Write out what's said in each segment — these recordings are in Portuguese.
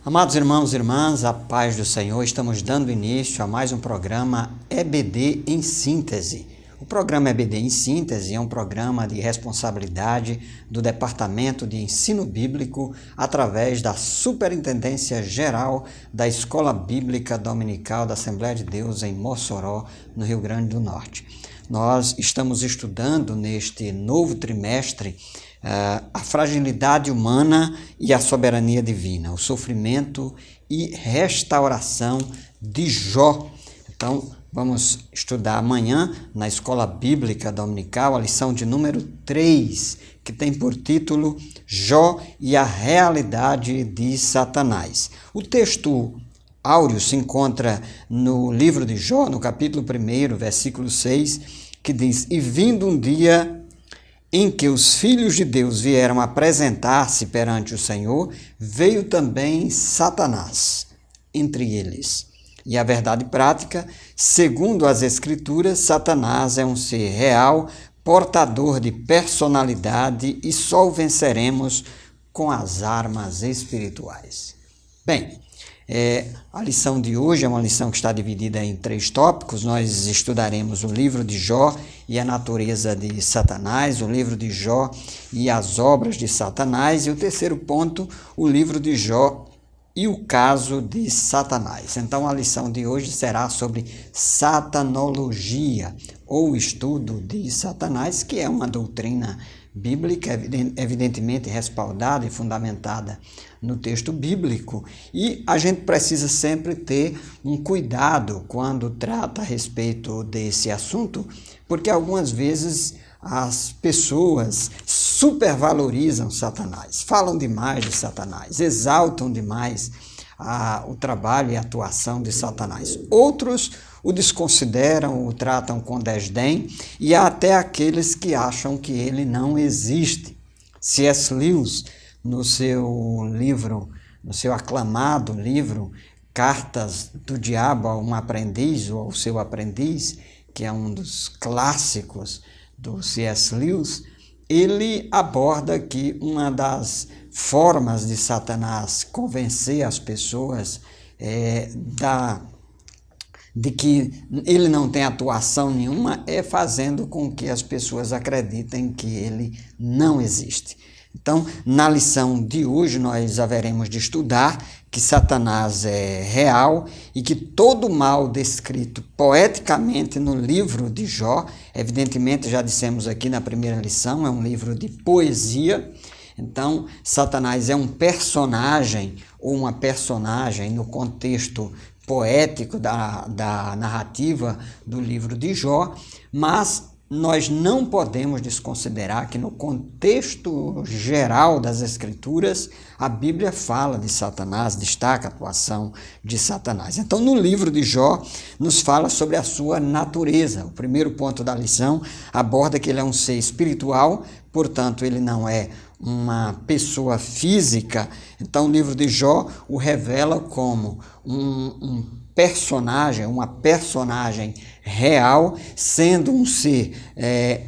Amados irmãos e irmãs, a paz do Senhor, estamos dando início a mais um programa EBD em Síntese. O programa EBD em Síntese é um programa de responsabilidade do Departamento de Ensino Bíblico através da Superintendência Geral da Escola Bíblica Dominical da Assembleia de Deus em Mossoró, no Rio Grande do Norte. Nós estamos estudando neste novo trimestre a fragilidade humana e a soberania divina, o sofrimento e restauração de Jó. Então, vamos estudar amanhã na Escola Bíblica Dominical a lição de número 3, que tem por título Jó e a realidade de Satanás. O texto áureo se encontra no livro de Jó, no capítulo 1, versículo 6, que diz: E vindo um dia em que os filhos de Deus vieram apresentar-se perante o Senhor, veio também Satanás entre eles. E a verdade prática, segundo as Escrituras, Satanás é um ser real, portador de personalidade, e só o venceremos com as armas espirituais. Bem, a lição de hoje é uma lição que está dividida em 3 tópicos. Nós estudaremos o livro de Jó e a natureza de Satanás, o livro de Jó e as obras de Satanás, e o terceiro ponto, o livro de Jó e o caso de Satanás. Então a lição de hoje será sobre satanologia, ou estudo de Satanás, que é uma doutrina bíblica, evidentemente respaldada e fundamentada no texto bíblico, e a gente precisa sempre ter um cuidado quando trata a respeito desse assunto, porque algumas vezes as pessoas supervalorizam Satanás, falam demais de Satanás, exaltam demais o trabalho e a atuação de Satanás. Outros o desconsideram, o tratam com desdém, e há até aqueles que acham que ele não existe. C.S. Lewis, no seu livro, no seu aclamado livro Cartas do Diabo a um Aprendiz, ou ao Seu Aprendiz, que é um dos clássicos do C.S. Lewis, ele aborda aqui uma das formas de Satanás convencer as pessoas de que ele não tem atuação nenhuma, é fazendo com que as pessoas acreditem que ele não existe. Então, na lição de hoje, nós haveremos de estudar que Satanás é real e que todo o mal descrito poeticamente no livro de Jó, evidentemente, já dissemos aqui na primeira lição, é um livro de poesia. Então, Satanás é um personagem ou uma personagem no contexto poético da narrativa do livro de Jó, mas nós não podemos desconsiderar que no contexto geral das Escrituras, a Bíblia fala de Satanás, destaca a atuação de Satanás. Então, no livro de Jó, nos fala sobre a sua natureza. O primeiro ponto da lição aborda que ele é um ser espiritual, portanto, ele não é uma pessoa física. Então, o livro de Jó o revela como um personagem, uma personagem real, sendo um ser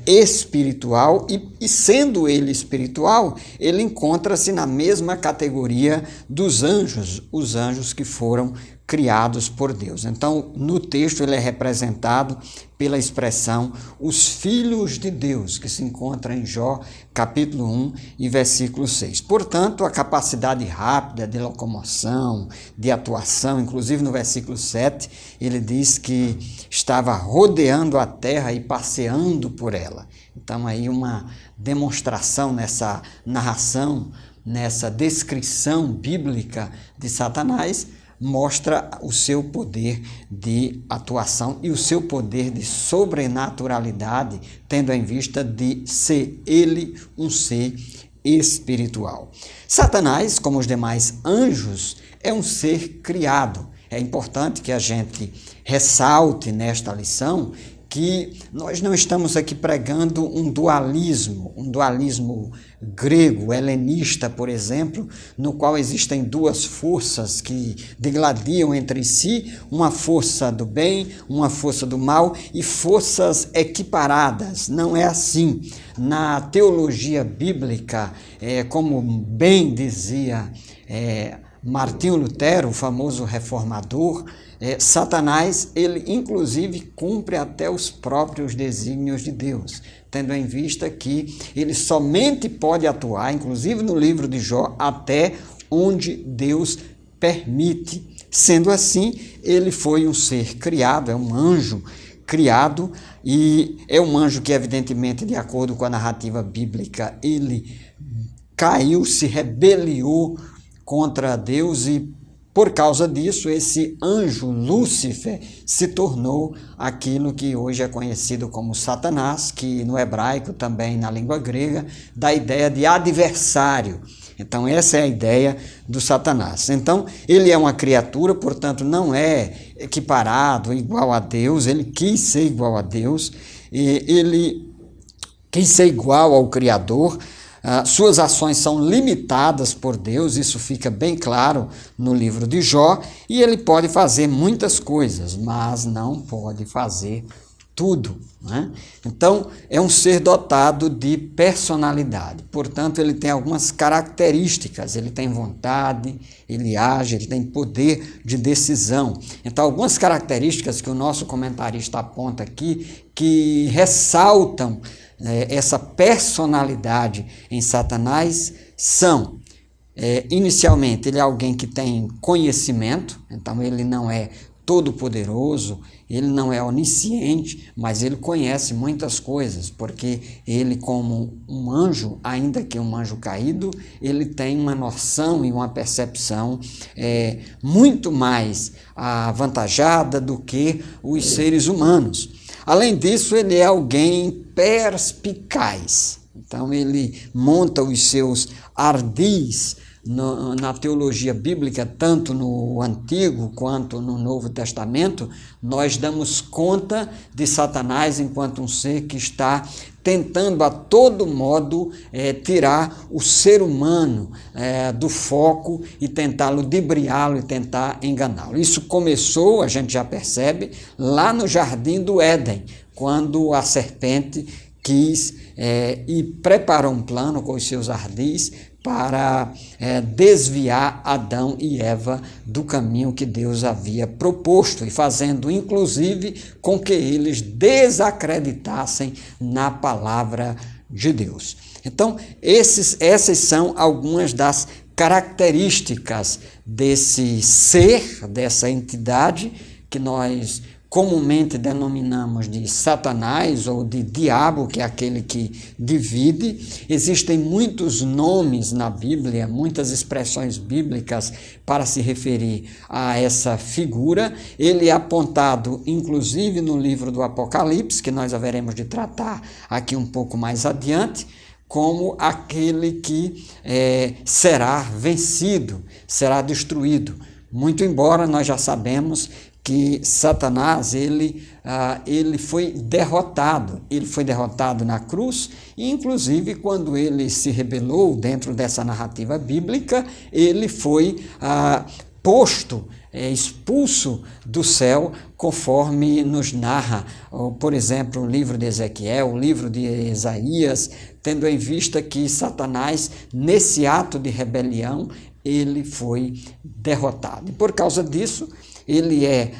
espiritual, e sendo ele espiritual, ele encontra-se na mesma categoria dos anjos, os anjos que foram criados por Deus. Então, no texto ele é representado pela expressão os filhos de Deus, que se encontra em Jó, capítulo 1 e versículo 6. Portanto, a capacidade rápida de locomoção, de atuação, inclusive no versículo 7, ele diz que estava rodeando a terra e passeando por ela. Então, aí uma demonstração nessa narração, nessa descrição bíblica de Satanás, mostra o seu poder de atuação e o seu poder de sobrenaturalidade, tendo em vista de ser ele um ser espiritual. Satanás, como os demais anjos, é um ser criado. É importante que a gente ressalte nesta lição que nós não estamos aqui pregando um dualismo grego, helenista, por exemplo, no qual existem duas forças que degladiam entre si, uma força do bem, uma força do mal, e forças equiparadas. Não é assim. Na teologia bíblica, como bem dizia Martinho Lutero, o famoso reformador, Satanás, ele inclusive cumpre até os próprios desígnios de Deus, tendo em vista que ele somente pode atuar, inclusive no livro de Jó, até onde Deus permite. Sendo assim, ele foi um ser criado, é um anjo criado, e é um anjo que, evidentemente, de acordo com a narrativa bíblica, ele caiu, se rebeliou contra Deus, e por causa disso, esse anjo Lúcifer se tornou aquilo que hoje é conhecido como Satanás, que no hebraico, também na língua grega, dá a ideia de adversário. Então, essa é a ideia do Satanás. Então, ele é uma criatura, portanto, não é equiparado, igual a Deus, ele quis ser igual a Deus, ele quis ser igual ao Criador. Suas ações são limitadas por Deus, isso fica bem claro no livro de Jó, e ele pode fazer muitas coisas, mas não pode fazer tudo, né? Então, é um ser dotado de personalidade, portanto, ele tem algumas características, ele tem vontade, ele age, ele tem poder de decisão. Então, algumas características que o nosso comentarista aponta aqui, que ressaltam essa personalidade em Satanás, são, inicialmente, ele é alguém que tem conhecimento, então ele não é todo-poderoso, ele não é onisciente, mas ele conhece muitas coisas, porque ele, como um anjo, ainda que um anjo caído, ele tem uma noção e uma percepção muito mais avantajada do que os seres humanos. Além disso, ele é alguém perspicaz, então ele monta os seus ardis na teologia bíblica, tanto no Antigo quanto no Novo Testamento. Nós damos conta de Satanás enquanto um ser que está tentando a todo modo tirar o ser humano do foco e tentar ludibriá-lo e tentar enganá-lo. Isso começou, a gente já percebe, lá no Jardim do Éden, quando a serpente quis e preparou um plano com os seus ardis para desviar Adão e Eva do caminho que Deus havia proposto, e fazendo inclusive com que eles desacreditassem na palavra de Deus. Então, essas são algumas das características desse ser, dessa entidade que nós comumente denominamos de Satanás ou de diabo, que é aquele que divide. Existem muitos nomes na Bíblia, muitas expressões bíblicas para se referir a essa figura. Ele é apontado, inclusive, no livro do Apocalipse, que nós haveremos de tratar aqui um pouco mais adiante, como aquele que será vencido, será destruído. Muito embora nós já sabemos que Satanás, ele foi derrotado na cruz, e inclusive quando ele se rebelou dentro dessa narrativa bíblica, ele foi expulso do céu, conforme nos narra, por exemplo, o livro de Ezequiel, o livro de Isaías, tendo em vista que Satanás, nesse ato de rebelião, ele foi derrotado. E por causa disso, ele é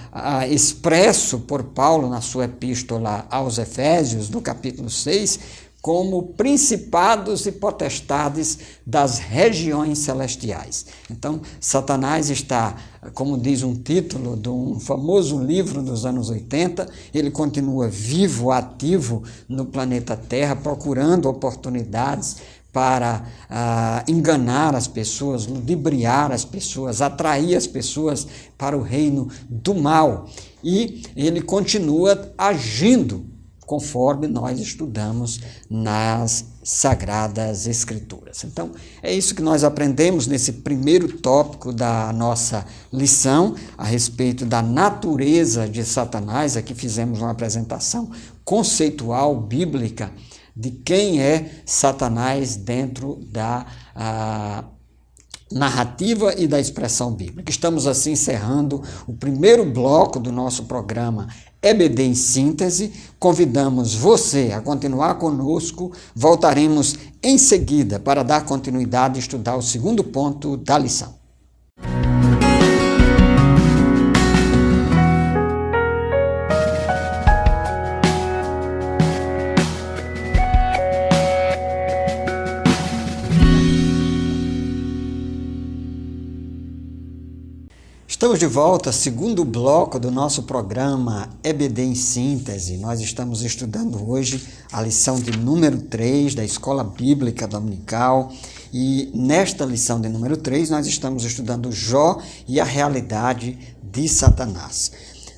expresso por Paulo na sua epístola aos Efésios, no capítulo 6, como principados e potestades das regiões celestiais. Então, Satanás está, como diz um título de um famoso livro dos anos 80, ele continua vivo, ativo no planeta Terra, procurando oportunidades para enganar as pessoas, ludibriar as pessoas, atrair as pessoas para o reino do mal. E ele continua agindo conforme nós estudamos nas Sagradas Escrituras. Então, é isso que nós aprendemos nesse primeiro tópico da nossa lição a respeito da natureza de Satanás. Aqui fizemos uma apresentação conceitual, bíblica, de quem é Satanás dentro da narrativa e da expressão bíblica. Estamos assim encerrando o primeiro bloco do nosso programa EBD em Síntese. Convidamos você a continuar conosco. Voltaremos em seguida para dar continuidade e estudar o segundo ponto da lição. Estamos de volta, segundo bloco do nosso programa EBD em Síntese. Nós estamos estudando hoje a lição de número 3 da Escola Bíblica Dominical. E nesta lição de número 3 nós estamos estudando Jó e a realidade de Satanás.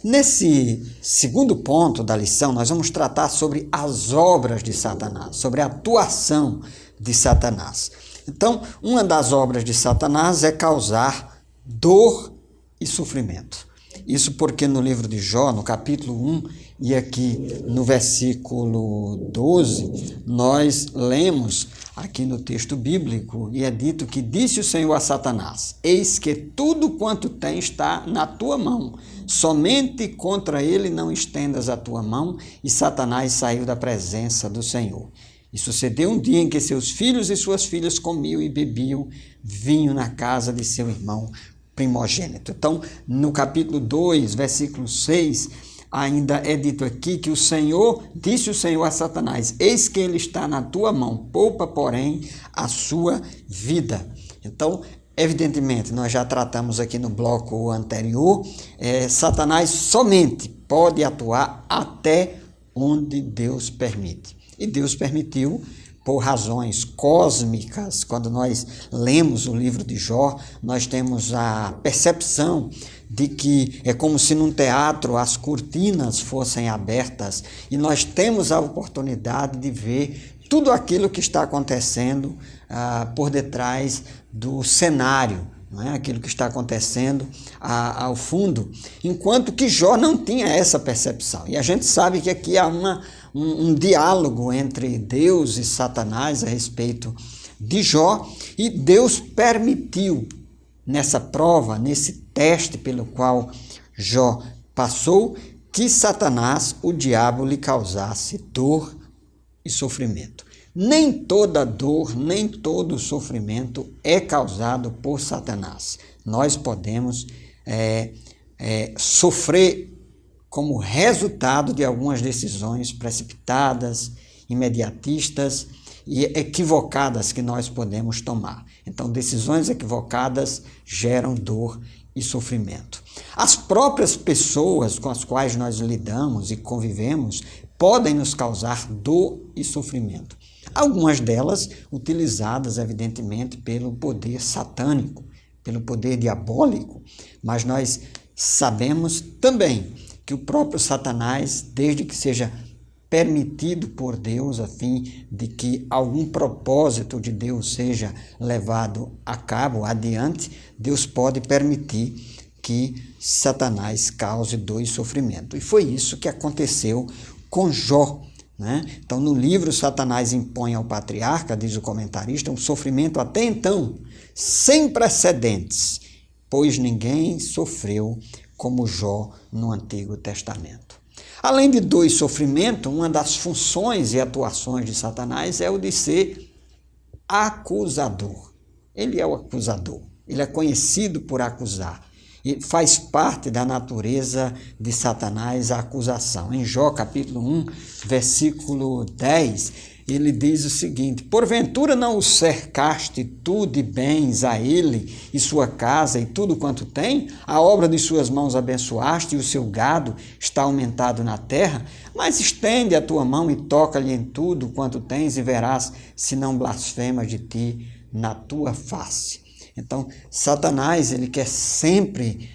Nesse segundo ponto da lição, nós vamos tratar sobre as obras de Satanás, sobre a atuação de Satanás. Então, uma das obras de Satanás é causar dor e sofrimento. Isso porque no livro de Jó, no capítulo 1 e aqui no versículo 12, nós lemos aqui no texto bíblico e é dito que disse o Senhor a Satanás: eis que tudo quanto tens está na tua mão, somente contra ele não estendas a tua mão. E Satanás saiu da presença do Senhor. E sucedeu um dia em que seus filhos e suas filhas comiam e bebiam vinho na casa de seu irmão primogênito. Então, no capítulo 2, versículo 6, ainda é dito aqui que disse o Senhor a Satanás: eis que ele está na tua mão, poupa, porém, a sua vida. Então, evidentemente, nós já tratamos aqui no bloco anterior, Satanás somente pode atuar até onde Deus permite. E Deus permitiu por razões cósmicas. Quando nós lemos o livro de Jó, nós temos a percepção de que é como se num teatro as cortinas fossem abertas e nós temos a oportunidade de ver tudo aquilo que está acontecendo por detrás do cenário, não é? Aquilo que está acontecendo ao fundo, enquanto que Jó não tinha essa percepção. E a gente sabe que aqui há um diálogo entre Deus e Satanás a respeito de Jó, e Deus permitiu nessa prova, nesse teste pelo qual Jó passou, que Satanás, o diabo, lhe causasse dor e sofrimento. Nem toda dor, nem todo sofrimento é causado por Satanás. Nós podemos sofrer como resultado de algumas decisões precipitadas, imediatistas e equivocadas que nós podemos tomar. Então, decisões equivocadas geram dor e sofrimento. As próprias pessoas com as quais nós lidamos e convivemos podem nos causar dor e sofrimento. Algumas delas utilizadas, evidentemente, pelo poder satânico, pelo poder diabólico, mas nós sabemos também que o próprio Satanás, desde que seja permitido por Deus, a fim de que algum propósito de Deus seja levado a cabo, adiante, Deus pode permitir que Satanás cause dor e sofrimento. E foi isso que aconteceu com Jó, né? Então, no livro, Satanás impõe ao patriarca, diz o comentarista, um sofrimento até então sem precedentes, pois ninguém sofreu como Jó no Antigo Testamento. Além de dor e sofrimento, uma das funções e atuações de Satanás é o de ser acusador. Ele é o acusador, ele é conhecido por acusar. E faz parte da natureza de Satanás a acusação. Em Jó capítulo 1, versículo 10, ele diz o seguinte: porventura não o cercaste tu de bens a ele e sua casa e tudo quanto tem? A obra de suas mãos abençoaste e o seu gado está aumentado na terra? Mas estende a tua mão e toca-lhe em tudo quanto tens e verás se não blasfemas de ti na tua face. Então, Satanás, ele quer sempre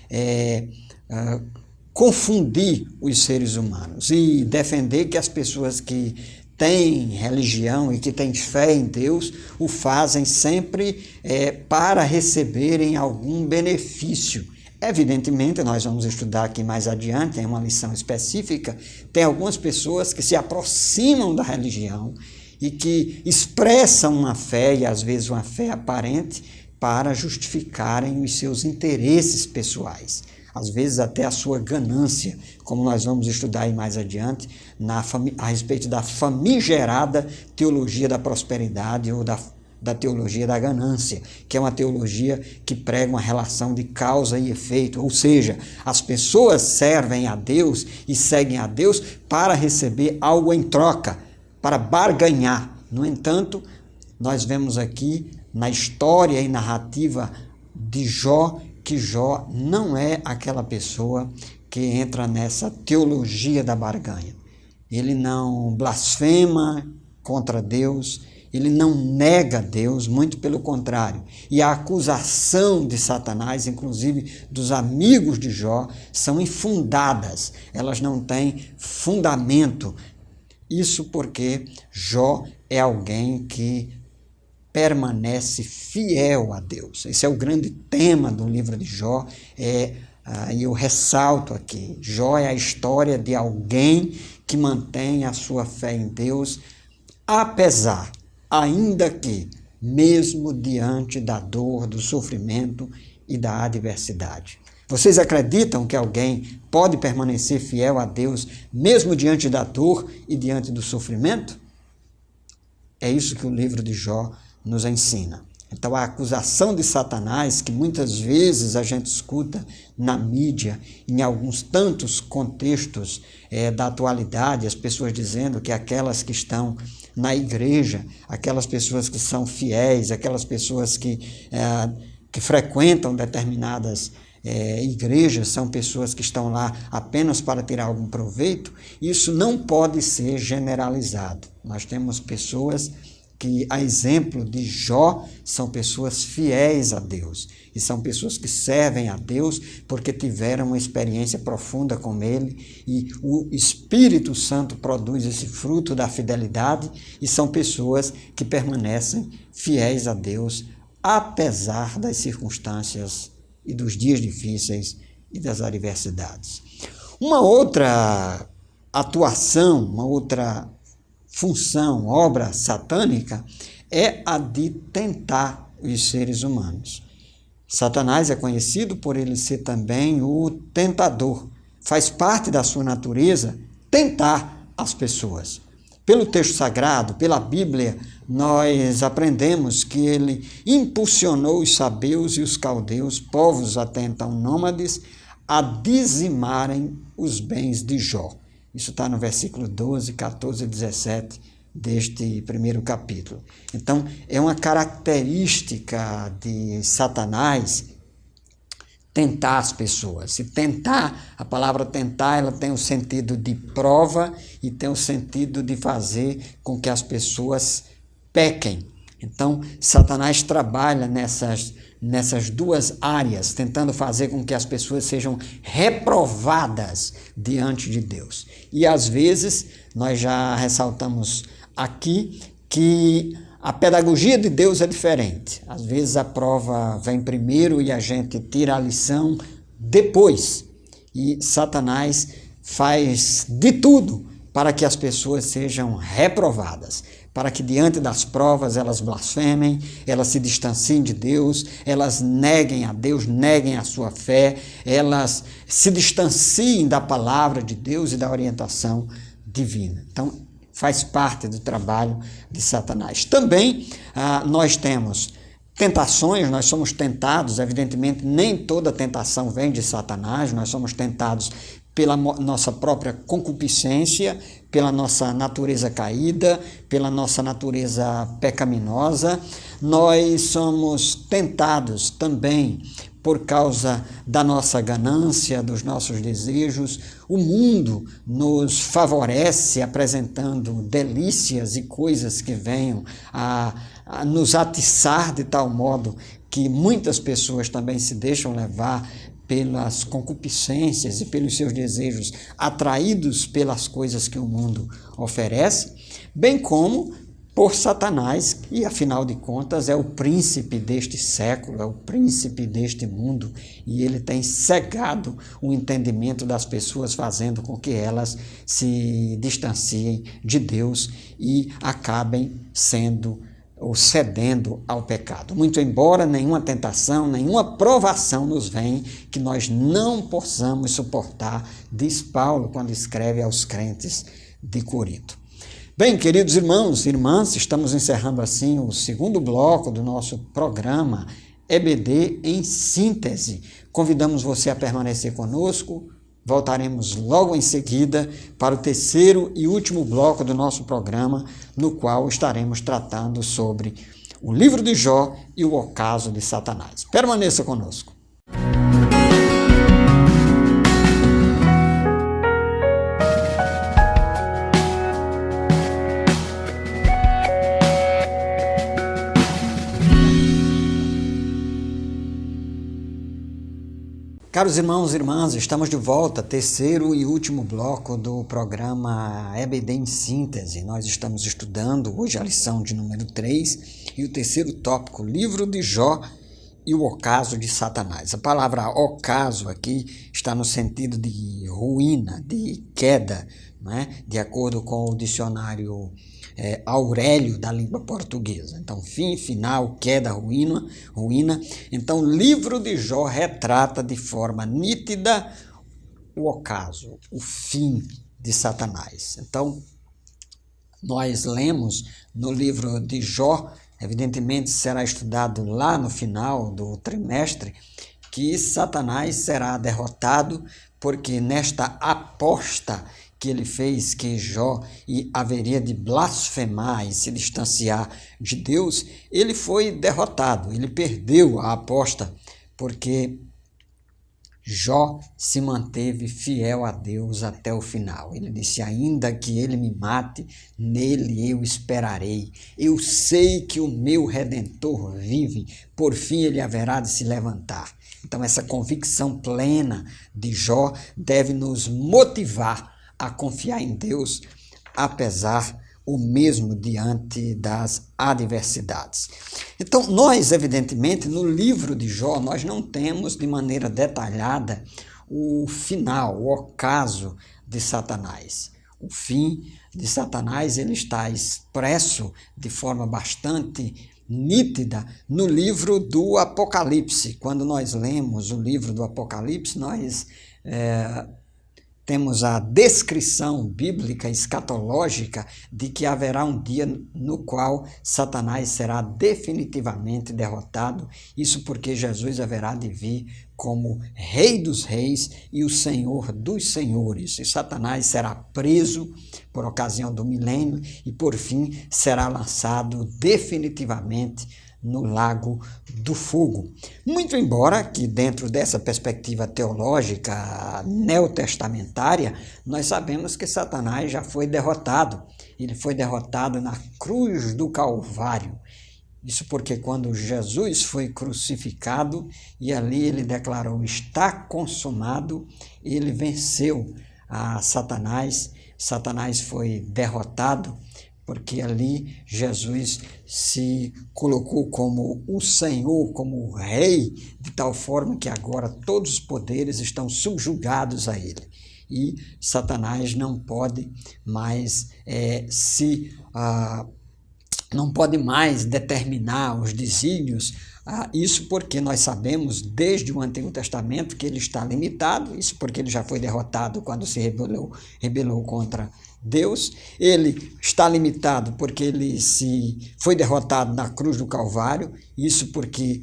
confundir os seres humanos e defender que as pessoas que têm religião e que têm fé em Deus o fazem sempre para receberem algum benefício. Evidentemente, nós vamos estudar aqui mais adiante, em uma lição específica, tem algumas pessoas que se aproximam da religião e que expressam uma fé, e às vezes uma fé aparente, para justificarem os seus interesses pessoais, às vezes até a sua ganância, como nós vamos estudar aí mais adiante, a respeito da famigerada teologia da prosperidade ou da teologia da ganância, que é uma teologia que prega uma relação de causa e efeito, ou seja, as pessoas servem a Deus e seguem a Deus para receber algo em troca, para barganhar. No entanto, nós vemos aqui na história e narrativa de Jó que Jó não é aquela pessoa que entra nessa teologia da barganha. Ele não blasfema contra Deus, ele não nega Deus, muito pelo contrário. E a acusação de Satanás, inclusive dos amigos de Jó, são infundadas, elas não têm fundamento. Isso porque Jó é alguém que permanece fiel a Deus. Esse é o grande tema do livro de Jó, e eu ressalto aqui, Jó é a história de alguém que mantém a sua fé em Deus, apesar, ainda que, mesmo diante da dor, do sofrimento e da adversidade. Vocês acreditam que alguém pode permanecer fiel a Deus, mesmo diante da dor e diante do sofrimento? É isso que o livro de Jó nos ensina. Então, a acusação de Satanás, que muitas vezes a gente escuta na mídia, em alguns tantos contextos da atualidade, as pessoas dizendo que aquelas que estão na igreja, aquelas pessoas que são fiéis, aquelas pessoas que frequentam determinadas igrejas, são pessoas que estão lá apenas para tirar algum proveito, isso não pode ser generalizado. Nós temos pessoas que, a exemplo de Jó, são pessoas fiéis a Deus e são pessoas que servem a Deus porque tiveram uma experiência profunda com Ele e o Espírito Santo produz esse fruto da fidelidade e são pessoas que permanecem fiéis a Deus apesar das circunstâncias e dos dias difíceis e das adversidades. Uma outra atuação, uma outra função, obra satânica, é a de tentar os seres humanos. Satanás é conhecido por ele ser também o tentador. Faz parte da sua natureza tentar as pessoas. Pelo texto sagrado, pela Bíblia, nós aprendemos que ele impulsionou os sabeus e os caldeus, povos até então nômades, a dizimarem os bens de Jó. Isso está no versículo 12, 14 e 17 deste primeiro capítulo. Então, é uma característica de Satanás tentar as pessoas. E tentar, a palavra tentar, ela tem o sentido de prova e tem o sentido de fazer com que as pessoas pequem. Então, Satanás trabalha nessas duas áreas, tentando fazer com que as pessoas sejam reprovadas diante de Deus. E às vezes, nós já ressaltamos aqui que a pedagogia de Deus é diferente. Às vezes a prova vem primeiro e a gente tira a lição depois. E Satanás faz de tudo para que as pessoas sejam reprovadas, para que diante das provas elas blasfemem, elas se distanciem de Deus, elas neguem a Deus, neguem a sua fé, elas se distanciem da palavra de Deus e da orientação divina. Então, faz parte do trabalho de Satanás. Também nós temos tentações, nós somos tentados, evidentemente nem toda tentação vem de Satanás, nós somos tentados pela nossa própria concupiscência, pela nossa natureza caída, pela nossa natureza pecaminosa. Nós somos tentados também por causa da nossa ganância, dos nossos desejos. O mundo nos favorece apresentando delícias e coisas que venham a nos atiçar de tal modo que muitas pessoas também se deixam levar pelas concupiscências e pelos seus desejos, atraídos pelas coisas que o mundo oferece, bem como por Satanás, que afinal de contas é o príncipe deste século, é o príncipe deste mundo, e ele tem cegado o entendimento das pessoas, fazendo com que elas se distanciem de Deus e acabem sendo ou cedendo ao pecado. Muito embora nenhuma tentação, nenhuma provação nos venha que nós não possamos suportar, diz Paulo quando escreve aos crentes de Corinto. Bem, queridos irmãos e irmãs, estamos encerrando assim o segundo bloco do nosso programa EBD em síntese. Convidamos você a permanecer conosco. Voltaremos logo em seguida para o terceiro e último bloco do nosso programa, no qual estaremos tratando sobre o livro de Jó e o ocaso de Satanás. Permaneça conosco. Caros irmãos e irmãs, estamos de volta, terceiro e último bloco do programa EBD em Síntese. Nós estamos estudando hoje a lição de número 3 e o terceiro tópico, livro de Jó e o ocaso de Satanás. A palavra ocaso aqui está no sentido de ruína, de queda, né? De acordo com o dicionário Aurélio da língua portuguesa. Então, fim, final, queda, ruína. Então, o livro de Jó retrata de forma nítida o ocaso, o fim de Satanás. Então, nós lemos no livro de Jó, evidentemente será estudado lá no final do trimestre, que Satanás será derrotado, porque nesta aposta que ele fez, que Jó haveria de blasfemar e se distanciar de Deus, ele foi derrotado, ele perdeu a aposta, porque Jó se manteve fiel a Deus até o final. Ele disse, ainda que ele me mate, nele eu esperarei. Eu sei que o meu Redentor vive, por fim ele haverá de se levantar. Então essa convicção plena de Jó deve nos motivar a confiar em Deus, apesar o mesmo diante das adversidades. Então, nós, evidentemente, no livro de Jó, nós não temos de maneira detalhada o final, o ocaso de Satanás. O fim de Satanás, ele está expresso de forma bastante nítida no livro do Apocalipse. Quando nós lemos o livro do Apocalipse, nós temos a descrição bíblica escatológica de que haverá um dia no qual Satanás será definitivamente derrotado. Isso porque Jesus haverá de vir como Rei dos Reis e o Senhor dos Senhores. E Satanás será preso por ocasião do milênio e, por fim, será lançado definitivamente no lago do fogo. Muito embora que dentro dessa perspectiva teológica neotestamentária, nós sabemos que Satanás já foi derrotado. Ele foi derrotado na cruz do Calvário. Isso porque quando Jesus foi crucificado e ali ele declarou, está consumado, ele venceu a Satanás. Satanás foi derrotado, porque ali Jesus se colocou como o Senhor, como o Rei, de tal forma que agora todos os poderes estão subjugados a ele. E Satanás não pode mais não pode mais determinar os desígnios. Isso porque nós sabemos desde o Antigo Testamento que ele está limitado, isso porque ele já foi derrotado quando se rebelou contra Deus. Ele está limitado porque ele foi derrotado na cruz do Calvário, isso porque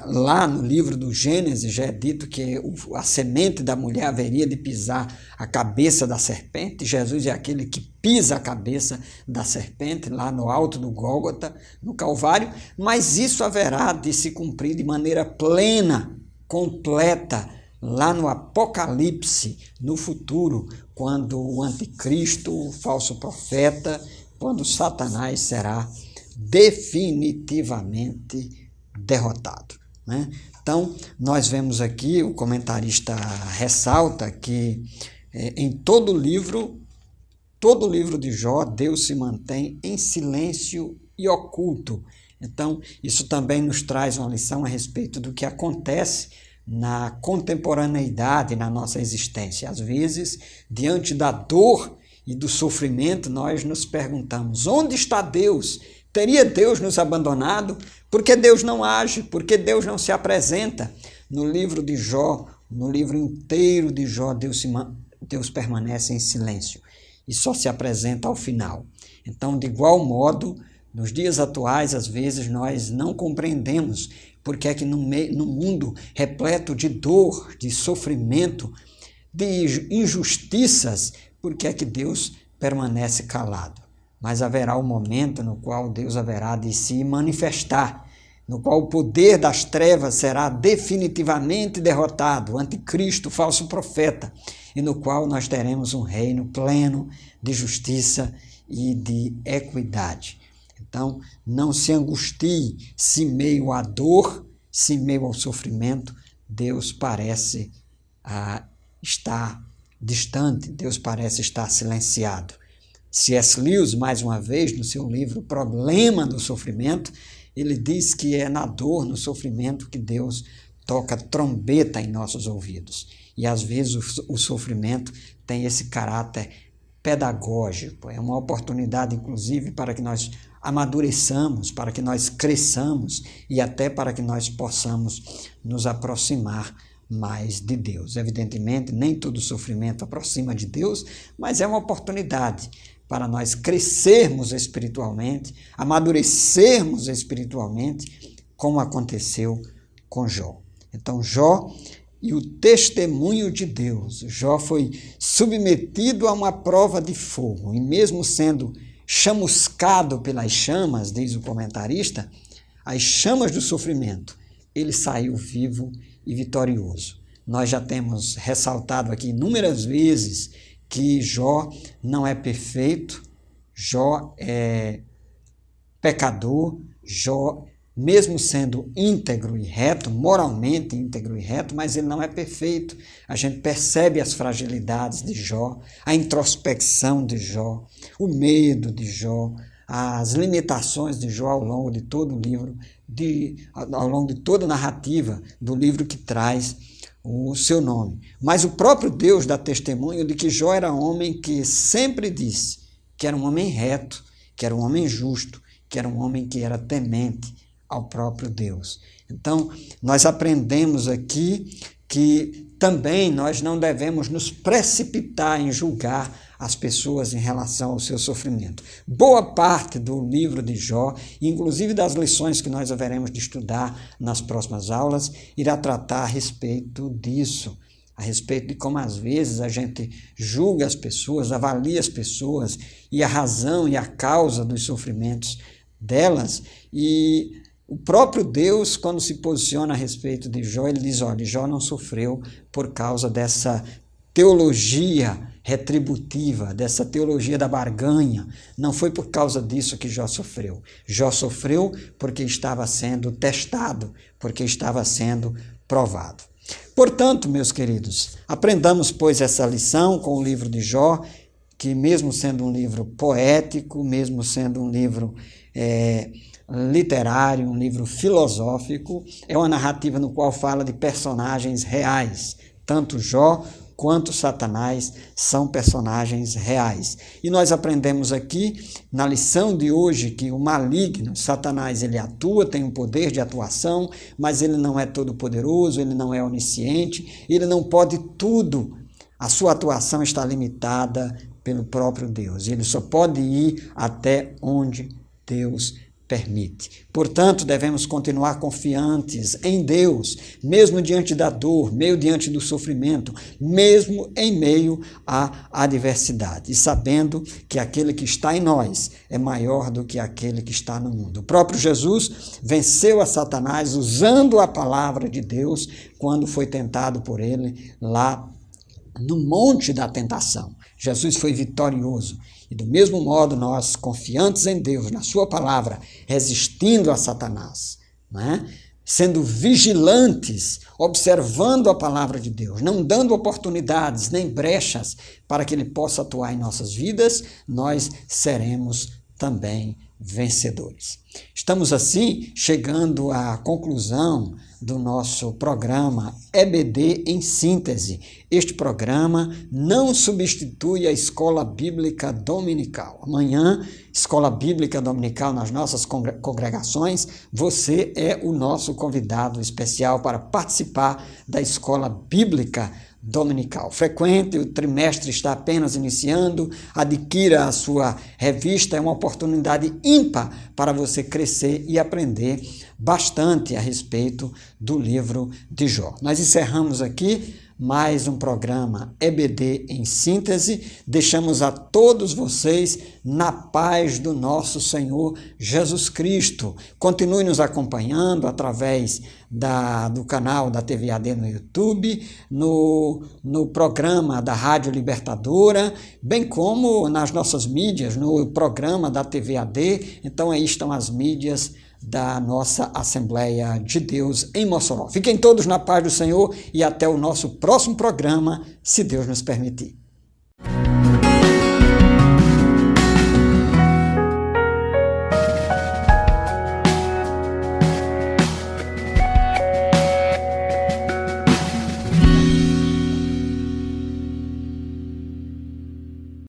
lá no livro do Gênesis já é dito que a semente da mulher haveria de pisar a cabeça da serpente. Jesus é aquele que pisa a cabeça da serpente lá no alto do Gólgota, no Calvário, mas isso haverá de se cumprir de maneira plena, completa, lá no Apocalipse, no futuro, quando o anticristo, o falso profeta, quando Satanás será definitivamente derrotado, né? Então, nós vemos aqui, o comentarista ressalta que em todo o livro de Jó, Deus se mantém em silêncio e oculto. Então, isso também nos traz uma lição a respeito do que acontece na contemporaneidade na nossa existência. Às vezes, diante da dor e do sofrimento, nós nos perguntamos, onde está Deus? Teria Deus nos abandonado? Por que Deus não age? Por que Deus não se apresenta? No livro de Jó, no livro inteiro de Jó, Deus permanece em silêncio e só se apresenta ao final. Então, de igual modo, nos dias atuais, às vezes, nós não compreendemos porque é que no mundo repleto de dor, de sofrimento, de injustiças, porque é que Deus permanece calado. Mas haverá um momento no qual Deus haverá de se manifestar, no qual o poder das trevas será definitivamente derrotado, o anticristo, o falso profeta, e no qual nós teremos um reino pleno de justiça e de equidade. Então, não se angustie se meio à dor, se meio ao sofrimento, Deus parece estar distante, Deus parece estar silenciado. C.S. Lewis, mais uma vez, no seu livro Problema do Sofrimento, ele diz que é na dor, no sofrimento, que Deus toca trombeta em nossos ouvidos. E às vezes o sofrimento tem esse caráter pedagógico, é uma oportunidade, inclusive, para que nós amadureçamos, para que nós cresçamos e até para que nós possamos nos aproximar mais de Deus. Evidentemente, nem todo sofrimento aproxima de Deus, mas é uma oportunidade para nós crescermos espiritualmente, amadurecermos espiritualmente, como aconteceu com Jó. Então, Jó e o testemunho de Deus. Jó foi submetido a uma prova de fogo, e mesmo sendo chamuscado pelas chamas, diz o comentarista, as chamas do sofrimento, ele saiu vivo e vitorioso. Nós já temos ressaltado aqui inúmeras vezes que Jó não é perfeito, Jó é pecador, Jó, mesmo sendo íntegro e reto, moralmente íntegro e reto, mas ele não é perfeito. A gente percebe as fragilidades de Jó, a introspecção de Jó, o medo de Jó, as limitações de Jó ao longo de todo o livro, ao longo de toda a narrativa do livro que traz o seu nome. Mas o próprio Deus dá testemunho de que Jó era um homem que sempre disse que era um homem reto, que era um homem justo, que era um homem que era temente ao próprio Deus. Então, nós aprendemos aqui que também nós não devemos nos precipitar em julgar as pessoas em relação ao seu sofrimento. Boa parte do livro de Jó, inclusive das lições que nós haveremos de estudar nas próximas aulas, irá tratar a respeito disso, a respeito de como às vezes a gente julga as pessoas, avalia as pessoas e a razão e a causa dos sofrimentos delas. E o próprio Deus, quando se posiciona a respeito de Jó, ele diz, olha, Jó não sofreu por causa dessa teologia retributiva, dessa teologia da barganha. Não foi por causa disso que Jó sofreu. Jó sofreu porque estava sendo testado, porque estava sendo provado. Portanto, meus queridos, aprendamos, pois, essa lição com o livro de Jó, que mesmo sendo um livro poético, mesmo sendo um livro literário, um livro filosófico, é uma narrativa no qual fala de personagens reais. Tanto Jó quanto Satanás são personagens reais. E nós aprendemos aqui, na lição de hoje, que o maligno, Satanás, ele atua, tem um poder de atuação, mas ele não é todo poderoso, ele não é onisciente, ele não pode tudo. A sua atuação está limitada pelo próprio Deus. Ele só pode ir até onde Deus permite. Portanto, devemos continuar confiantes em Deus, mesmo diante da dor, mesmo diante do sofrimento, mesmo em meio à adversidade, e sabendo que aquele que está em nós é maior do que aquele que está no mundo. O próprio Jesus venceu a Satanás usando a palavra de Deus quando foi tentado por ele lá no monte da tentação. Jesus foi vitorioso. E do mesmo modo, nós, confiantes em Deus, na sua palavra, resistindo a Satanás, né? Sendo vigilantes, observando a palavra de Deus, não dando oportunidades nem brechas para que ele possa atuar em nossas vidas, nós seremos também vencedores. Estamos assim chegando à conclusão do nosso programa EBD em Síntese. Este programa não substitui a Escola Bíblica Dominical. Amanhã, Escola Bíblica Dominical nas nossas congregações, você é o nosso convidado especial para participar da Escola Bíblica Dominical. Frequente, o trimestre está apenas iniciando, adquira a sua revista, é uma oportunidade ímpar para você crescer e aprender bastante a respeito do livro de Jó. Nós encerramos aqui mais um programa EBD em Síntese. Deixamos a todos vocês na paz do nosso Senhor Jesus Cristo. Continue nos acompanhando através do canal da TVAD no YouTube, no programa da Rádio Libertadora, bem como nas nossas mídias, no programa da TVAD. Então aí estão as mídias da nossa Assembleia de Deus em Mossoró. Fiquem todos na paz do Senhor e até o nosso próximo programa, se Deus nos permitir.